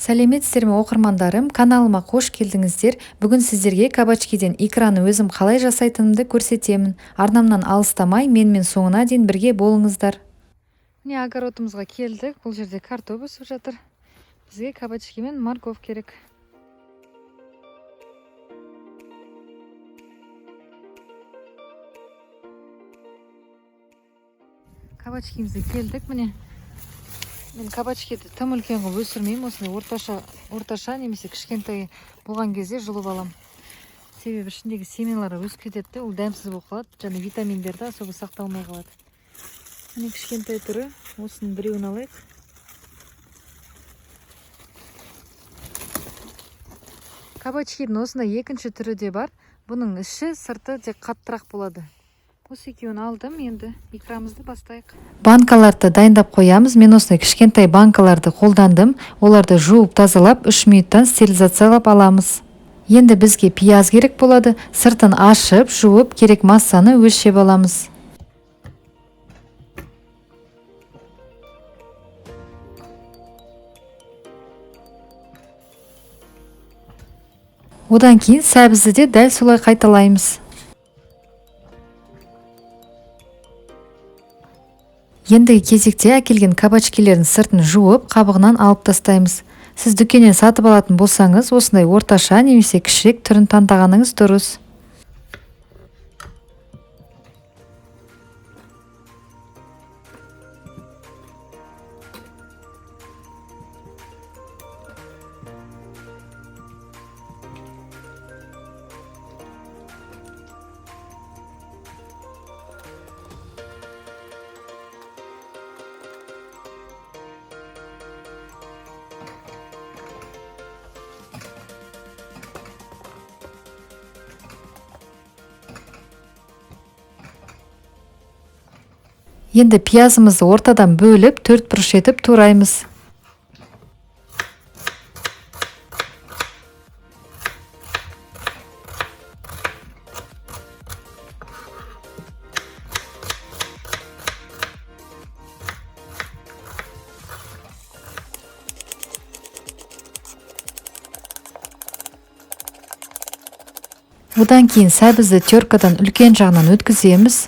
Сәлеметсіздер ме оқырмандарым, каналыма қош келдіңіздер. Бүгін сіздерге кабачкиден икраны өзім қалай жасайтынымды көрсетемін. Арнамнан алыстамай, менімен соңына дейін бірге болыңыздар. Міне огородымызға келдік. Бұл жерде картоп өсіп жатыр. Бізге кабачки мен морков керек. Кабачкимізге келдік, міне. Мен кабачкиді тым үлкен қылып өсірмеймін, осындай орташа немесе кішкентай болған кезде жұлып алам. Себебі ішіндегі семялары өсіп кетеді, ол дәмсіз болып қалады, және витаминдерді особо сақталмай қалады. Міне кішкентай түрі, осының біреуін алайық. Кабачкидің осындай екінші түрі де бар. Бұның іші, сырты тек қаттырақ болады. Осы екеуін алдым, енді икрамызды бастайық. Банкаларды дайындап қоямыз. Мен осындай кішкентай банкаларды қолдандым. Оларды жуып тазалап 3 минуттан стерилизациялап аламыз. Енді бізге пияз керек болады. Сыртын ашып, жуып, керек массаны өлшеп аламыз. Одан кейін сәбізді де дәл солай қайталаймыз. Ендігі кезекте әкелген кабачкилердің сыртын жуып, қабығынан алып тастаймыз. Сіз дүкеннен сатып алатын болсаңыз, осындай орташа немесе кішірек түрін таңдағаныңыз дұрыс. Енді пиязымызды ортадан бөліп, 4 бұрыш етіп тураймыз. Одан кейін сәбізді теркадан үлкен жағынан өткіземіз.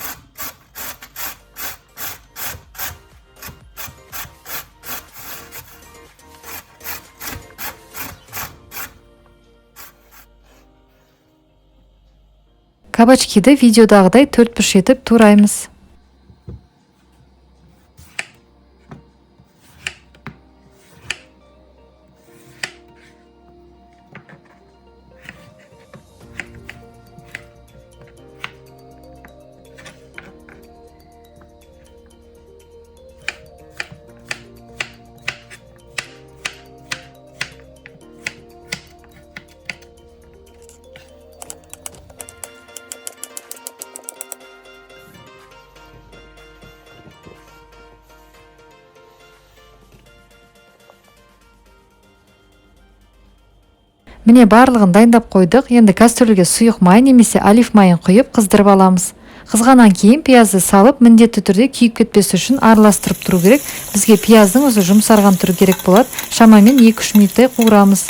Кабачкиді видеодағыдай 4 бұрыш етіп тураймыз. Міне барлығын дайындап қойдық. Енді кастрөлге сұйық май немесе олив майын құйып қыздырып аламыз. Қызғаннан кейін пиязды салып, міндетті түрде күйіп кетпес үшін араластырып тұру керек. Бізге пияздың осы жұмсарған түрі керек болады. Шамамен 2-3 минуттай қуырамыз.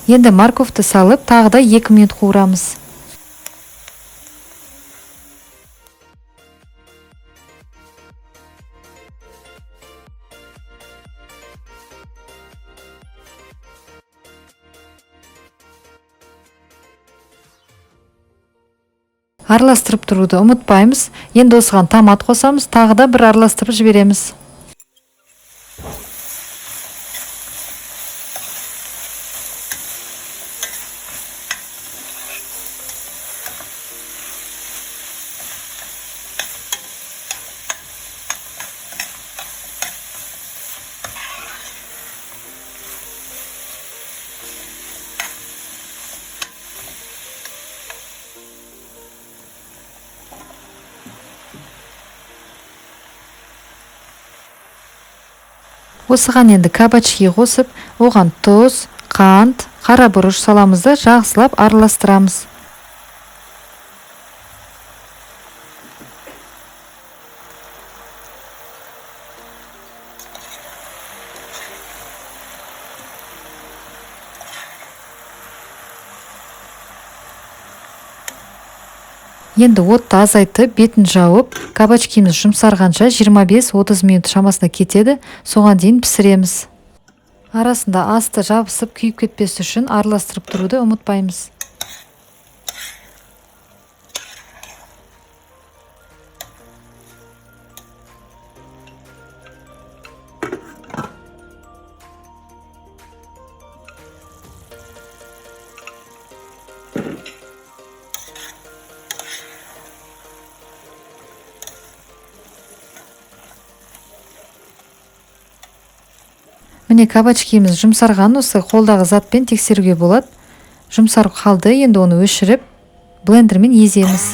Енді морковты салып, тағы да 2 минут қуырамыз. Араластырып тұруды ұмытпаймыз. Енді осыған томат қосамыз, тағы да бір араластырып жібереміз. Осыған енді кабачки қосып, оған тұз, қант, қара бұрыш саламыз да жақсылап араластырамыз. Енді отты азайтып, бетін жауып, кабачкиміз жұмсарғанша 25-30 минут шамасына кетеді, соған дейін пісіреміз. Арасында асты жабысып күйіп кетпес үшін араластырып тұруды ұмытпаймыз. Міне кабачкиміз жұмсарған, осы қолдағы затпен тексеруге болады. Жұмсар қалды, енді оны өшіріп, блендермен еземіз.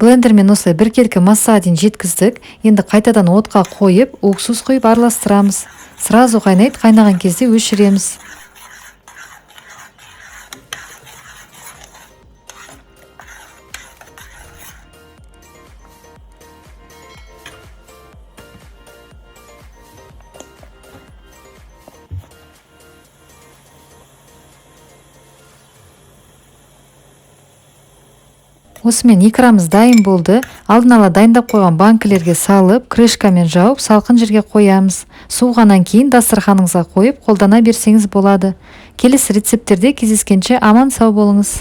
Блендермен осылай біркелкі массаға дейін жеткіздік. Енді қайтадан отқа қойып, уксус құйып араластырамыз. Сразу қайнайды, қайнаған кезде өшіреміз. Осымен икрамыз дайын болды. Алдын ала дайындап қойған банкілерге салып, крышкамен жауып, салқын жерге қоямыз. Суығаннан кейін дастарханыңызға қойып, қолдана берсеңіз болады. Келесі рецепттерде кездескенше аман сау болыңыз.